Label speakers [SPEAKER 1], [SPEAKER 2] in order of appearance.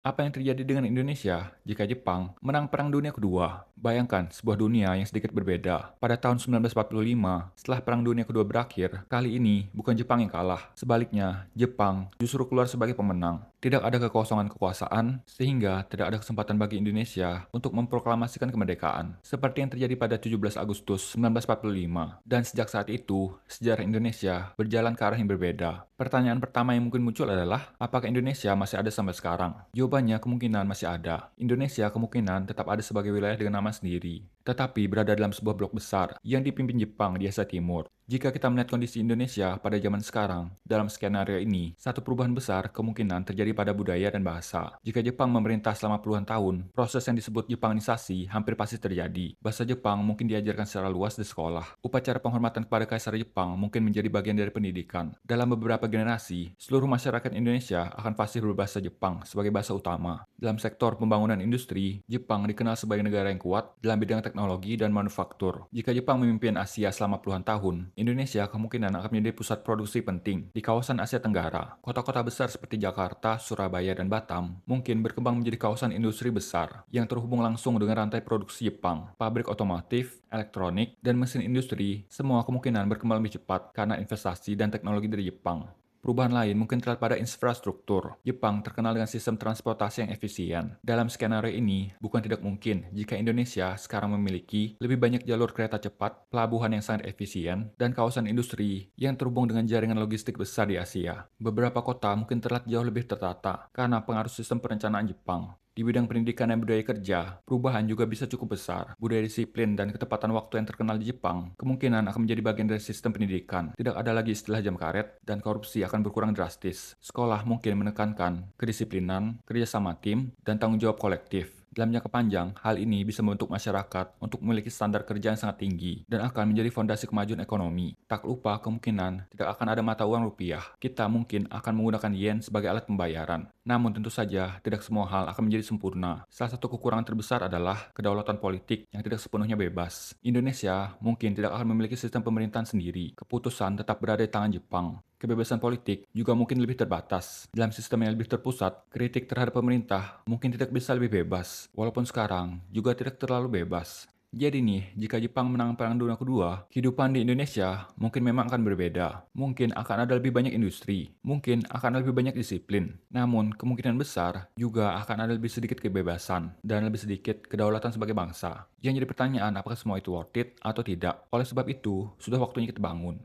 [SPEAKER 1] Apa yang terjadi dengan Indonesia jika Jepang menang Perang Dunia Kedua? Bayangkan sebuah dunia yang sedikit berbeda. Pada tahun 1945, setelah Perang Dunia Kedua berakhir, kali ini bukan Jepang yang kalah. Sebaliknya, Jepang justru keluar sebagai pemenang. Tidak ada kekosongan kekuasaan, sehingga tidak ada kesempatan bagi Indonesia untuk memproklamasikan kemerdekaan. Seperti yang terjadi pada 17 Agustus 1945. Dan sejak saat itu, sejarah Indonesia berjalan ke arah yang berbeda. Pertanyaan pertama yang mungkin muncul adalah, apakah Indonesia masih ada sampai sekarang? Jawabannya kemungkinan masih ada. Indonesia kemungkinan tetap ada sebagai wilayah dengan nama sendiri, tetapi berada dalam sebuah blok besar yang dipimpin Jepang di Asia Timur. Jika kita melihat kondisi Indonesia pada zaman sekarang, dalam skenario ini, satu perubahan besar kemungkinan terjadi pada budaya dan bahasa. Jika Jepang memerintah selama puluhan tahun, proses yang disebut Jepangisasi hampir pasti terjadi. Bahasa Jepang mungkin diajarkan secara luas di sekolah. Upacara penghormatan kepada Kaisar Jepang mungkin menjadi bagian dari pendidikan. Dalam beberapa generasi, seluruh masyarakat Indonesia akan fasih berbahasa Jepang sebagai bahasa utama. Dalam sektor pembangunan industri, Jepang dikenal sebagai negara yang kuat dalam bidang teknologi dan manufaktur. Jika Jepang memimpin Asia selama puluhan tahun, Indonesia kemungkinan akan menjadi pusat produksi penting di kawasan Asia Tenggara. Kota-kota besar seperti Jakarta, Surabaya, dan Batam mungkin berkembang menjadi kawasan industri besar yang terhubung langsung dengan rantai produksi Jepang. Pabrik otomotif, elektronik, dan mesin industri semua kemungkinan berkembang lebih cepat karena investasi dan teknologi dari Jepang. Perubahan lain mungkin terlihat pada infrastruktur. Jepang terkenal dengan sistem transportasi yang efisien. Dalam skenario ini, bukan tidak mungkin jika Indonesia sekarang memiliki lebih banyak jalur kereta cepat, pelabuhan yang sangat efisien, dan kawasan industri yang terhubung dengan jaringan logistik besar di Asia. Beberapa kota mungkin terlihat jauh lebih tertata karena pengaruh sistem perencanaan Jepang. Di bidang pendidikan dan budaya kerja, perubahan juga bisa cukup besar. Budaya disiplin dan ketepatan waktu yang terkenal di Jepang kemungkinan akan menjadi bagian dari sistem pendidikan. Tidak ada lagi istilah jam karet, dan korupsi akan berkurang drastis. Sekolah mungkin menekankan kedisiplinan, kerjasama tim, dan tanggung jawab kolektif. Dalam jangka panjang, hal ini bisa membentuk masyarakat untuk memiliki standar kerja yang sangat tinggi dan akan menjadi fondasi kemajuan ekonomi. Tak lupa kemungkinan tidak akan ada mata uang rupiah. Kita mungkin akan menggunakan yen sebagai alat pembayaran. Namun tentu saja tidak semua hal akan menjadi sempurna. Salah satu kekurangan terbesar adalah kedaulatan politik yang tidak sepenuhnya bebas. Indonesia mungkin tidak akan memiliki sistem pemerintahan sendiri. Keputusan tetap berada di tangan Jepang. Kebebasan politik juga mungkin lebih terbatas. Dalam sistem yang lebih terpusat, kritik terhadap pemerintah mungkin tidak bisa lebih bebas, walaupun sekarang juga tidak terlalu bebas. Jadi nih, jika Jepang menang Perang Dunia Kedua, kehidupan di Indonesia mungkin memang akan berbeda. Mungkin akan ada lebih banyak industri, mungkin akan ada lebih banyak disiplin. Namun, kemungkinan besar juga akan ada lebih sedikit kebebasan dan lebih sedikit kedaulatan sebagai bangsa. Yang jadi pertanyaan apakah semua itu worth it atau tidak. Oleh sebab itu, sudah waktunya kita bangun.